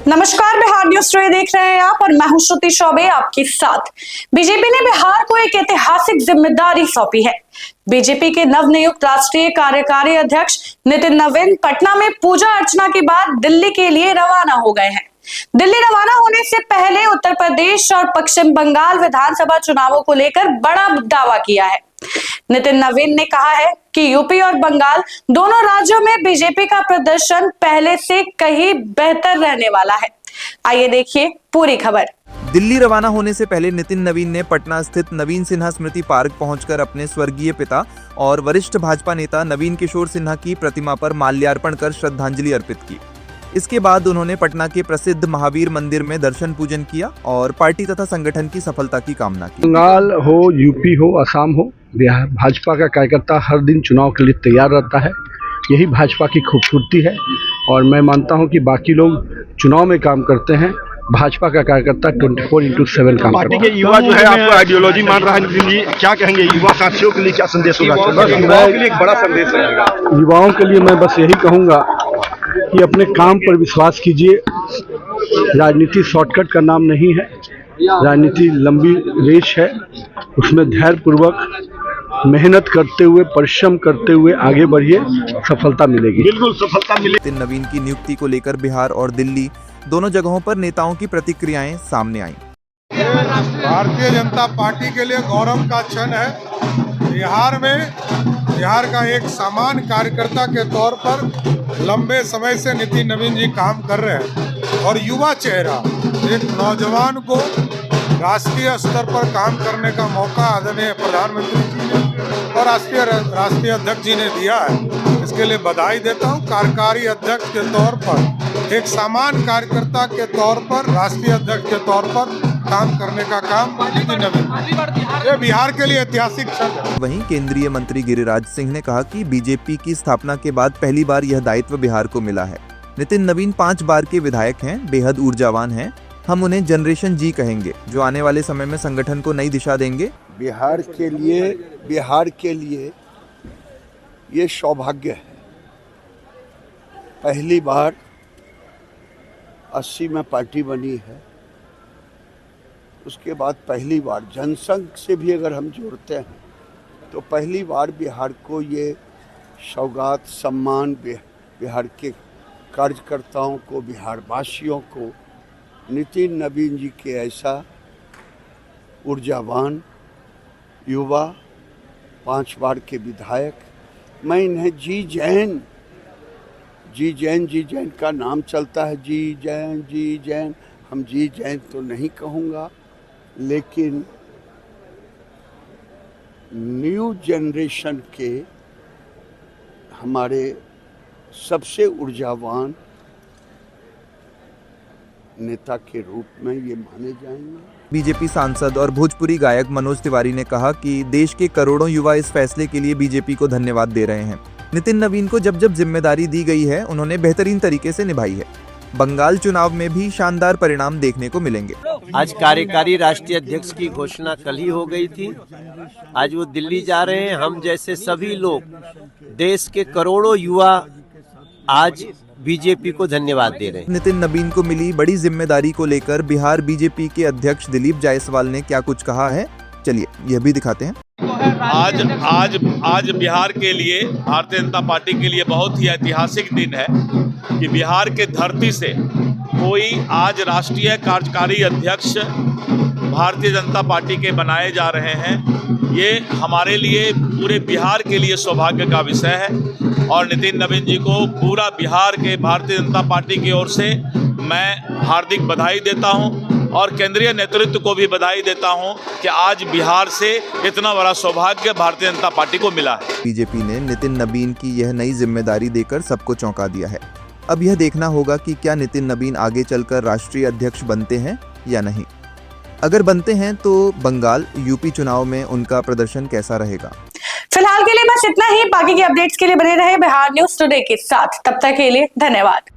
नमस्कार, Bihar news today देख रहे हैं आप और मैं हूं श्रुति चौबे आपके साथ। बीजेपी ने बिहार को एक ऐतिहासिक जिम्मेदारी सौंपी है। बीजेपी के नवनियुक्त राष्ट्रीय कार्यकारी अध्यक्ष नितिन नवीन पटना में पूजा अर्चना के बाद दिल्ली के लिए रवाना हो गए हैं। दिल्ली रवाना होने से पहले उत्तर प्रदेश और पश्चिम बंगाल विधानसभा चुनावों को लेकर बड़ा दावा किया है। नितिन नवीन ने कहा है कि यूपी और बंगाल दोनों राज्यों में बीजेपी का प्रदर्शन पहले से कहीं बेहतर रहने वाला है। आइए देखिए पूरी खबर। दिल्ली रवाना होने से पहले नितिन नवीन ने पटना स्थित नवीन सिन्हा स्मृति पार्क पहुंचकर अपने स्वर्गीय पिता और वरिष्ठ भाजपा नेता नवीन किशोर सिन्हा की प्रतिमा पर माल्यार्पण कर श्रद्धांजलि अर्पित की। इसके बाद उन्होंने पटना के प्रसिद्ध महावीर मंदिर में दर्शन पूजन किया और पार्टी तथा संगठन की सफलता की कामना की। बंगाल हो, यूपी हो, असम हो, बिहार, भाजपा का कार्यकर्ता हर दिन चुनाव के लिए तैयार रहता है। यही भाजपा की खूबसूरती है और मैं मानता हूं कि बाकी लोग चुनाव में काम करते हैं, भाजपा का कार्यकर्ता 24/7 काम करता है। पार्टी के युवा जो है आपको आइडियोलॉजी मान रहा है, नितिन जी क्या कहेंगे? युवा साथियों के लिए क्या संदेश होगा? युवाओं के लिए एक बड़ा संदेश रहेगा। युवाओं के लिए मैं बस यही कहूँगा कि अपने काम पर विश्वास कीजिए। राजनीति शॉर्टकट का नाम नहीं है, राजनीति लंबी रेस है। उसमें धैर्यपूर्वक मेहनत करते हुए, परिश्रम करते हुए आगे बढ़िए, सफलता मिलेगी। बिल्कुल सफलता मिलेगी। नितिन नवीन की नियुक्ति को लेकर बिहार और दिल्ली दोनों जगहों पर नेताओं की प्रतिक्रियाएं सामने आईं। भारतीय जनता पार्टी के लिए गौरव का क्षण है। बिहार का एक सामान्य कार्यकर्ता के तौर पर लंबे समय से नितिन नवीन जी काम कर रहे हैं और युवा चेहरा एक नौजवान को राष्ट्रीय स्तर पर काम करने का मौका आदरणीय प्रधानमंत्री जी ने और राष्ट्रीय अध्यक्ष जी ने दिया है। इसके लिए बधाई देता हूं। कार्यकारी अध्यक्ष के तौर पर, एक सामान्य कार्यकर्ता के तौर पर, राष्ट्रीय अध्यक्ष के तौर पर काम करने का काम नितिन नवीन, ये बिहार के लिए ऐतिहासिक क्षण है। वहीं केंद्रीय मंत्री गिरिराज सिंह ने कहा कि बीजेपी की स्थापना के बाद पहली बार यह दायित्व बिहार को मिला है। नितिन नवीन 5 बार के विधायक हैं, बेहद ऊर्जावान हैं। हम उन्हें जनरेशन जी कहेंगे, जो आने वाले समय में संगठन को नई दिशा देंगे। बिहार के लिए ये सौभाग्य है। पहली बार 80 में पार्टी बनी है, उसके बाद पहली बार जनसंघ से भी अगर हम जोड़ते हैं तो पहली बार बिहार को ये सौगात, सम्मान बिहार के कार्यकर्ताओं को, बिहार वासियों को नितिन नवीन जी के ऐसा ऊर्जावान युवा, 5 बार के विधायक, मैं इन्हें जी जैन का नाम चलता है। जी जैन, हम जी जैन तो नहीं कहूँगा, लेकिन न्यू जनरेशन के हमारे सबसे ऊर्जावान नेता के रूप में ये माने जाएंगे। बीजेपी सांसद और भोजपुरी गायक मनोज तिवारी ने कहा कि देश के करोड़ों युवा इस फैसले के लिए बीजेपी को धन्यवाद दे रहे हैं। नितिन नवीन को जब जिम्मेदारी दी गई है, उन्होंने बेहतरीन तरीके से निभाई है। बंगाल चुनाव में भी शानदार परिणाम देखने को मिलेंगे। आज कार्यकारी राष्ट्रीय अध्यक्ष की घोषणा कल ही हो गई थी। आज वो दिल्ली जा रहे हैं। हम जैसे सभी लोग, देश के करोड़ों युवा आज बीजेपी को धन्यवाद दे रहे हैं। नितिन नवीन को मिली बड़ी जिम्मेदारी को लेकर बिहार बीजेपी के अध्यक्ष दिलीप जायसवाल ने क्या कुछ कहा है, चलिए यह भी दिखाते हैं। आज बिहार के लिए, भारतीय जनता पार्टी के लिए बहुत ही ऐतिहासिक दिन है कि बिहार के धरती से कोई आज राष्ट्रीय कार्यकारी अध्यक्ष भारतीय जनता पार्टी के बनाए जा रहे हैं। ये हमारे लिए, पूरे बिहार के लिए सौभाग्य का विषय है और नितिन नवीन जी को पूरा बिहार के भारतीय जनता पार्टी की ओर से मैं हार्दिक बधाई देता हूं और केंद्रीय नेतृत्व को भी बधाई देता हूं कि आज बिहार से इतना बड़ा सौभाग्य भारतीय जनता पार्टी को मिला है। बीजेपी ने नितिन नवीन की यह नई जिम्मेदारी देकर सबको चौंका दिया है। अब यह देखना होगा कि क्या नितिन नवीन आगे चलकर राष्ट्रीय अध्यक्ष बनते हैं या नहीं। अगर बनते हैं तो बंगाल, यूपी चुनाव में उनका प्रदर्शन कैसा रहेगा। फिलहाल के लिए बस इतना ही। बाकी के अपडेट्स के लिए बने रहे बिहार न्यूज टुडे के साथ। तब तक के लिए धन्यवाद।